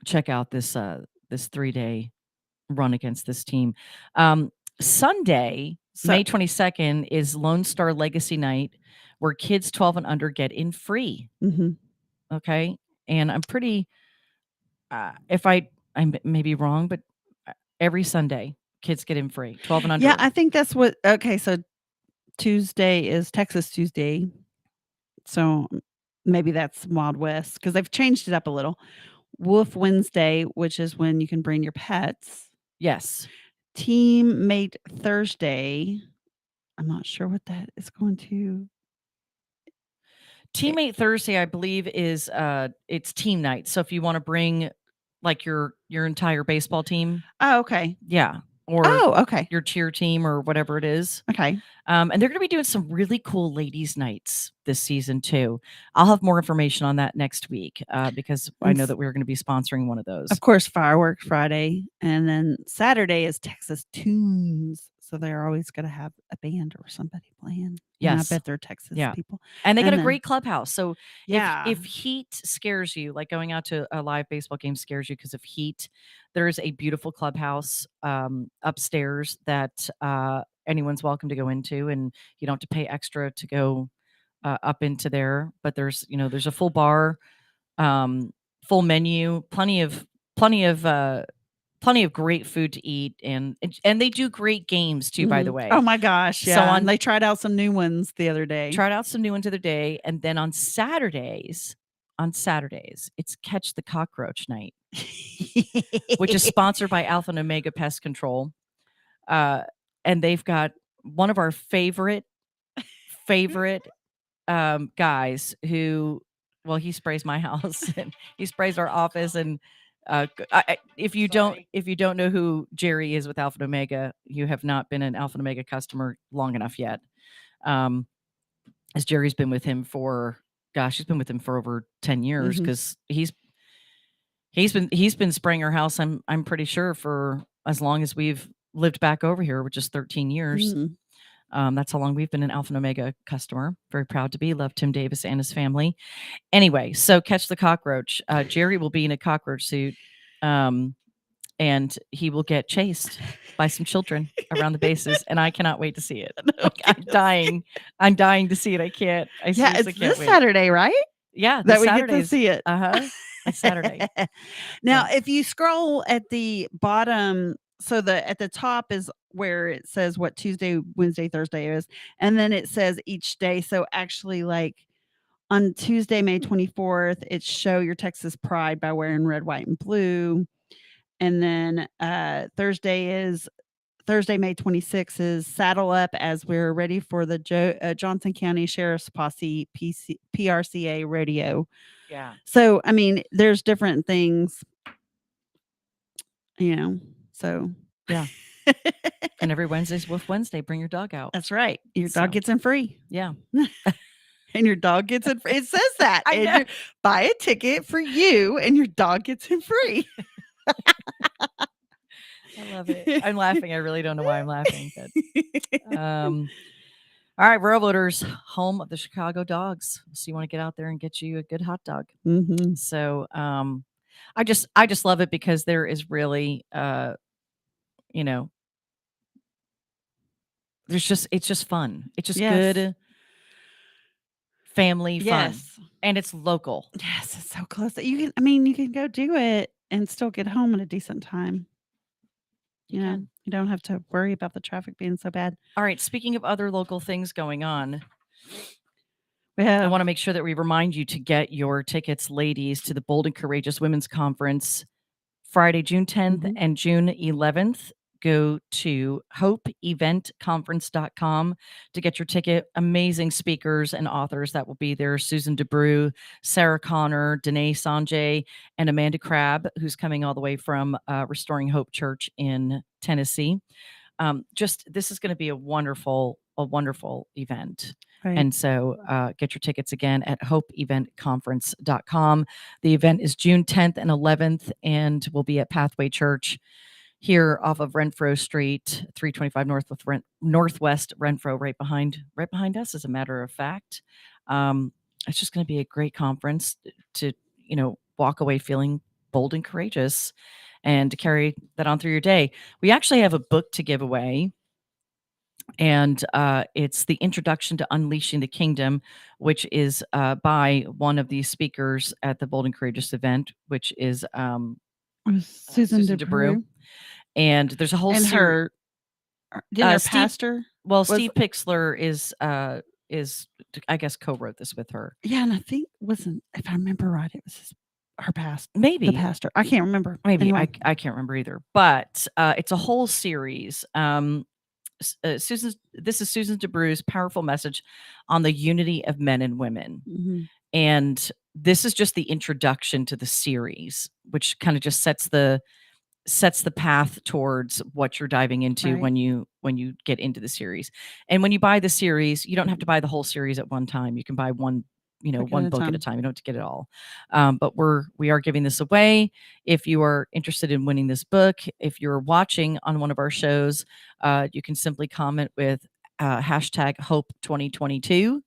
check out this 3-day run against this team. Sunday, May 22nd, is Lone Star Legacy Night, where kids 12 and under get in free. Mhm. Okay. And I'm pretty, I may be wrong, but every Sunday, kids get in free, 12 and under. Yeah, I think that's what. Okay, so Tuesday is Texas Tuesday, so maybe that's Wild West, because they've changed it up a little. Wolf Wednesday, which is when you can bring your pets. Yes. Teammate Thursday. I'm not sure what that is going to. Teammate Thursday, I believe, is it's team night. So if you want to bring like your entire baseball team, Oh, okay. yeah, or Oh, okay. your cheer team or whatever it is. Okay. And they're going to be doing some really cool ladies' nights this season too. I'll have more information on that next week because I know that we're going to be sponsoring one of those. Of course, Fireworks Friday, and then Saturday is Texas Tunes. So they're always going to have a band or somebody playing. Yes. And I bet they're Texas people. And they get a then- great clubhouse. So Yeah. if heat scares you, like going out to a live baseball game scares you because of heat, there's a beautiful clubhouse upstairs that anyone's welcome to go into, and you don't have to pay extra to go up into there. But there's a full bar, full menu, plenty of great food to eat, and they do great games too, by the way. Oh my gosh. Yeah. So and they tried out some new ones the other day. tried out some new ones the other day, and then on Saturdays, it's Catch the Cockroach Night, which is sponsored by Alpha and Omega Pest Control. And they've got one of our favorite guys who, well, he sprays my house and he sprays our office. And if you don't know who Jerry is with Alpha and Omega, you have not been an Alpha and Omega customer long enough yet. As Jerry's been with him for, he's been with him for over 10 years because he's been spraying our house. I'm pretty sure for as long as we've lived back over here, which is 13 years. That's how long we've been an Alpha and Omega customer. Very proud to be. Love Tim Davis and his family. Anyway, so Catch the Cockroach. Jerry will be in a cockroach suit, and he will get chased by some children around the bases, and I cannot wait to see it. I'm dying to see it. I can't. I seriously it's can't this wait. Saturday, right? Yeah, That we Saturday get to see it. It's Saturday. Now, if you scroll at the bottom, so at the top is where it says what Tuesday, Wednesday, Thursday is, and then it says each day. So actually, like on Tuesday, May 24th, it's Show Your Texas Pride by wearing red, white, and blue. And then Thursday, May 26th is Saddle Up as we're ready for the Johnson County Sheriff's Posse PRCA rodeo. Yeah. So, I mean, there's different things, so. Yeah. And every Wednesday's Wolf Wednesday, bring your dog out. That's right. Your dog gets in free. Yeah. And your dog gets in free. It says that. I And know. you buy a ticket for you and your dog gets in free. I love it. I'm laughing. I really don't know why I'm laughing. But, all right, Rural Voters, home of the Chicago Dogs. So you want to get out there and get you a good hot dog. Mm-hmm. So I just love it because there is really it's just fun. It's just good family fun. Yes. And it's local. Yes, it's so close that you can go do it and still get home at a decent time. You don't have to worry about the traffic being so bad. All right. Speaking of other local things going on, I want to make sure that we remind you to get your tickets, ladies, to the Bold and Courageous Women's Conference Friday, June 10th and June 11th. Go to hopeeventconference.com to get your ticket. Amazing speakers and authors that will be there. Susan DeBrew, Sarah Connor, Danae Sanjay, and Amanda Crabb, who's coming all the way from Restoring Hope Church in Tennessee. This is going to be a wonderful event. Right. And so get your tickets again at hopeeventconference.com. The event is June 10th and 11th, and will be at Pathway Church here off of Renfro Street, 325 Northwest Renfro, right behind us, as a matter of fact. It's just going to be a great conference to, walk away feeling bold and courageous and to carry that on through your day. We actually have a book to give away. And it's The Introduction to Unleashing the Kingdom, which is by one of the speakers at the Bold and Courageous event, which is Susan DeBrew. And there's a whole and series. Her Steve- pastor. Steve Pixler is I guess co-wrote this with her. Yeah, and I think if I remember right, it was her pastor. Maybe the pastor. I can't remember. Maybe Anyway. I can't remember either. But it's a whole series. This is Susan DeBrew's powerful message on the unity of men and women. Mhm. And this is just the introduction to the series, which kind of just sets the path towards what you're diving into Right. when you get into the series. And when you buy the series, you don't have to buy the whole series at one time. You can buy one Book book at a at a time. time. You don't have to get it all. But we are giving this away. If you are interested in winning this book, if you're watching on one of our shows, you can simply comment with hashtag Hope 2022.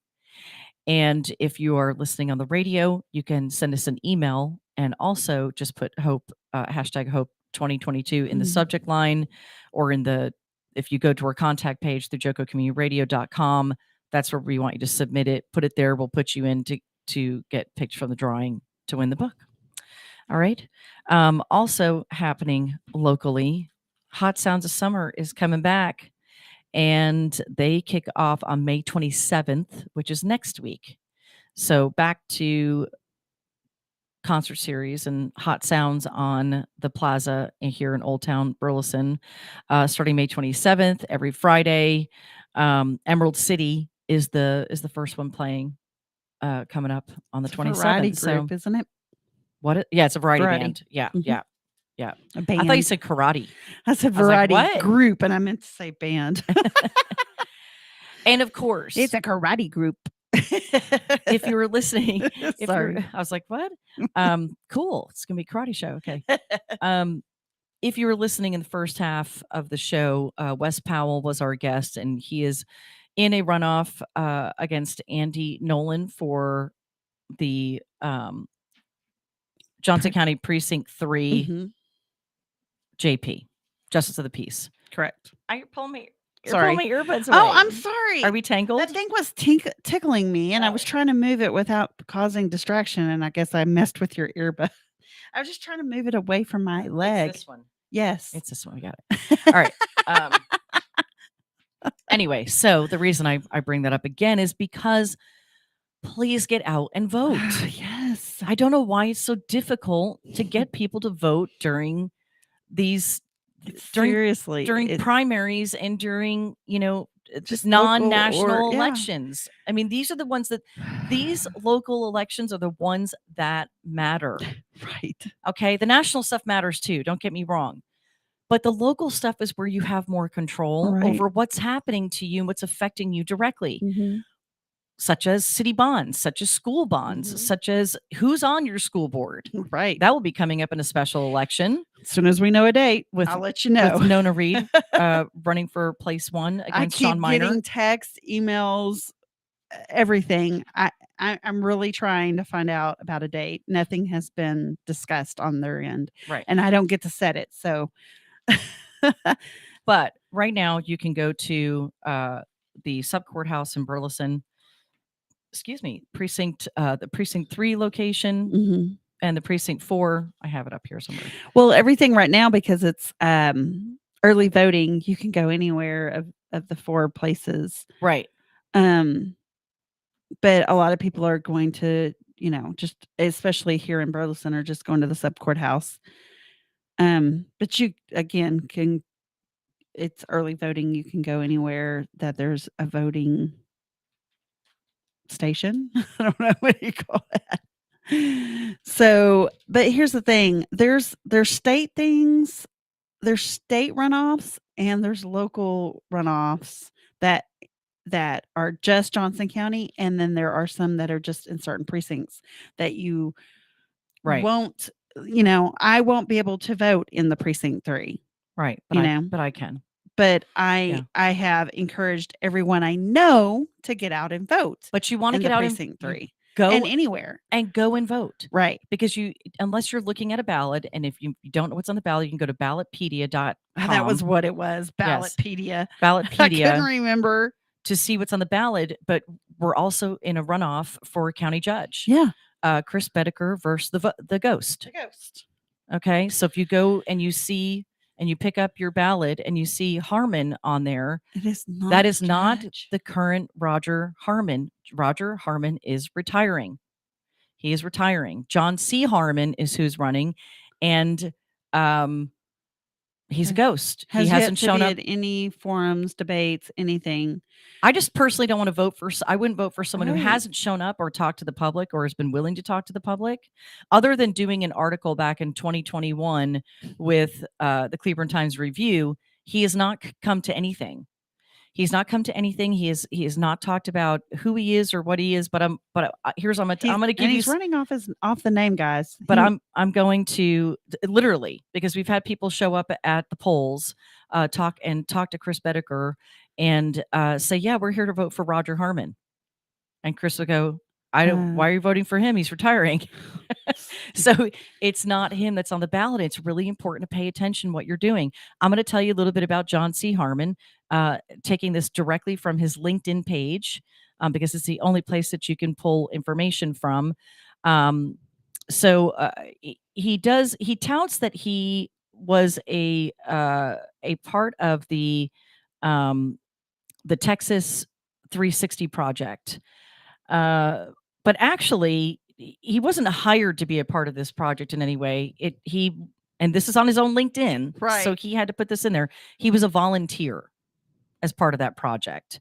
And if you are listening on the radio, you can send us an email and also just put Hope hashtag Hope 2022 in the Mhm. subject line, or if you go to our contact page through JoCoCommunityRadio.com, that's where we want you to submit it. Put it there. We'll put you in to get picked from the drawing to win the book. All right. Also happening locally, Hot Sounds of Summer is coming back. And they kick off on May 27th, which is next week. So back to concert series and Hot Sounds on the Plaza here in Old Town Burleson, starting May 27th, every Friday. Emerald City is the first one playing, coming up on the It's a 27th. variety So group, isn't it? yeah, it's a variety Variety. band. Yeah, Mhm. yeah. A I thought you band. said karate. That's a I was like, variety "What?" group, and I meant to say band. And of course, It's a karate group. if you were listening, Sorry. I was like, what? Cool. It's gonna be a karate show. Okay. If you were listening in the first half of the show, Wes Powell was our guest, and he is in a runoff against Andy Nolan for the Johnson County Precinct 3 Mhm. JP, Justice of the Peace. Correct. You're pulling my Sorry. earbuds away. Oh, I'm sorry. Are we tangled? That thing was tickling me, and I was trying to move it without causing distraction, and I guess I messed with your earbud. I was just trying to move it away from my leg. It's this one. Yes. It's this one. We got it. All right. Anyway, so the reason I bring that up again is because please get out and vote. Yes. I don't know why it's so difficult to get people to vote during these Seriously. during primaries and during, Just local non-national or- yeah. elections. I mean, these are the ones these local elections are the ones that matter. Right. Okay. The national stuff matters too. Don't get me wrong. But the local stuff is where you have more control Right. over what's happening to you and what's affecting you directly, Mhm. such as city bonds, such as school bonds, Mhm. such as who's on your school board. Right. That will be coming up in a special election. As soon as we know a date, With- I'll let you know. With Nona Reed running for place 1 I against keep Sean Miner. getting texts, emails, everything. I'm really trying to find out about a date. Nothing has been discussed on their end. Right. And I don't get to set it. So But right now you can go to the sub courthouse in Burleson. Excuse me, the precinct 3 location Mhm. and the precinct 4. I have it up here somewhere. Well, everything right now, because it's early voting, you can go anywhere of the 4 places. Right. But a lot of people are going to, just especially here in Burleson, are just going to the sub courthouse. But you again it's early voting. You can go anywhere that there's a voting station. I don't know what you call that. So, but here's the thing: there's state things, there's state runoffs, and there's local runoffs that are just Johnson County, and then there are some that are just in certain precincts that you Right. won't. I won't be able to vote in the precinct 3. Right. But I can. But I have encouraged everyone I know to get out and vote. But you want to in get the out precinct and 3. go And anywhere. and go and vote. Right. Because unless you're looking at a ballot, and if you don't know what's on the ballot, you can go to ballotpedia.com. That was what it was. Yes. Ballotpedia. Ballotpedia. I couldn't remember. To see what's on the ballot, but we're also in a runoff for county judge. Yeah. Chris Bedecker versus the Ghost. The Ghost. Okay. So if you go and you see and you pick up your ballot and you see Harmon on there, that is not the current Roger Harmon. Roger Harmon is retiring. He is retiring. John C. Harmon is who's running. And He's a ghost. Has He yet hasn't to shown be up. at any forums, debates, anything. I just personally don't want to vote for. I wouldn't vote for someone who Right. hasn't shown up or talked to the public or has been willing to talk to the public, other than doing an article back in 2021 with the Cleveland Times Review. He has not come to anything. He's not come to anything. He has not talked about who he is or what he is. But here's I'm going to give you. He's running off the name, guys. But I'm going to literally, because we've had people show up at the polls, talk to Chris Bedecker and say, yeah, we're here to vote for Roger Harmon. And Chris will go, why are you voting for him? He's retiring. So it's not him that's on the ballot. It's really important to pay attention what you're doing. I'm going to tell you a little bit about John C. Harmon, taking this directly from his LinkedIn page, because it's the only place that you can pull information from. He touts that he was a part of the Texas 360 project. But actually, he wasn't hired to be a part of this project in any way. And this is on his own LinkedIn, Right. so he had to put this in there. He was a volunteer as part of that project.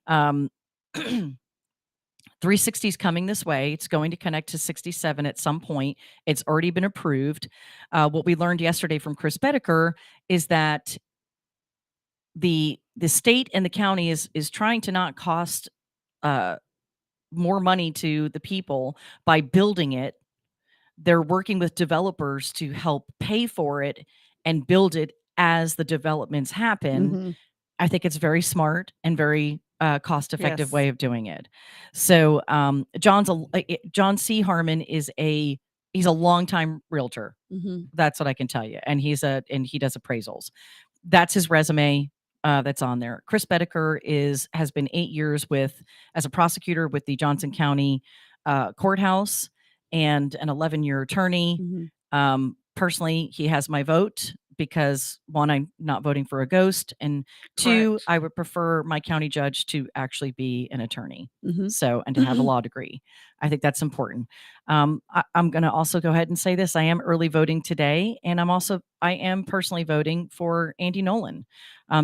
360 is coming this way. It's going to connect to 67 at some point. It's already been approved. What we learned yesterday from Chris Bedecker is that the state and the county is trying to not cost more money to the people by building it. They're working with developers to help pay for it and build it as the developments happen. Mm-hmm. I think it's very smart and very cost-effective Yes. way of doing it. So John C. Harmon he's a longtime realtor. Mm-hmm. That's what I can tell you. And he does appraisals. That's his resume. That's on there. Chris Bedecker has been 8 years as a prosecutor with the Johnson County courthouse and an 11-year attorney. Mm-hmm. Personally, he has my vote because, one, I'm not voting for a ghost, and two, Correct. I would prefer my county judge to actually be an attorney. Mm-hmm. And to have a law degree. I think that's important. I'm going to also go ahead and say this. I am early voting today, and I am personally voting for Andy Nolan.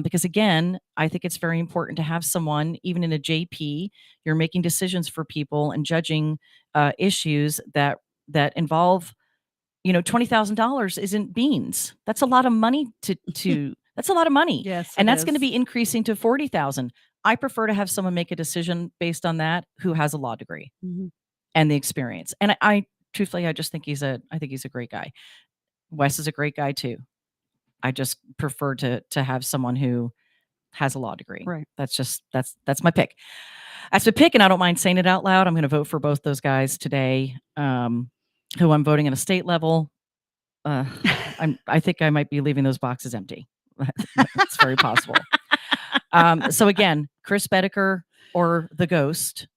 Because again, I think it's very important to have someone, even in a JP, you're making decisions for people and judging issues that involve, $20,000 isn't beans. That's a lot of money that's a lot of money. Yes. And that's going to be increasing to 40,000. I prefer to have someone make a decision based on that who has a law degree Mm-hmm. and the experience. And I truthfully, I just think he's a great guy. Wes is a great guy too. I just prefer to have someone who has a law degree. Right. That's my pick. That's my pick, and I don't mind saying it out loud. I'm going to vote for both those guys today. Who I'm voting at a state level. I think I might be leaving those boxes empty. It's very possible. So again, Chris Bedecker or the ghost,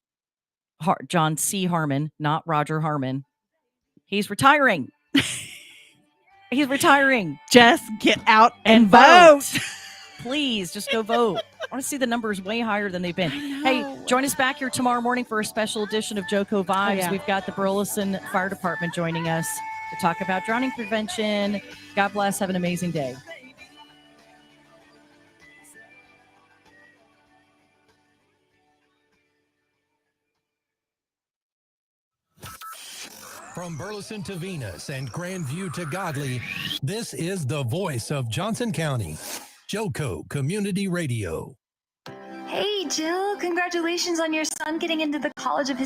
John C. Harmon, not Roger Harmon. He's retiring. He's retiring. Just get out and vote. vote. Please, just go vote. I want to see the numbers way higher than they've been. Hey, join us back here tomorrow morning for a special edition of JoCo Vibes. Yeah. We've got the Burleson Fire Department joining us to talk about drowning prevention. God bless. Have an amazing day. From Burleson to Venus and Grandview to Godley, this is the voice of Johnson County. JoCo Community Radio. Hey, Jill, congratulations on your son getting into the college of his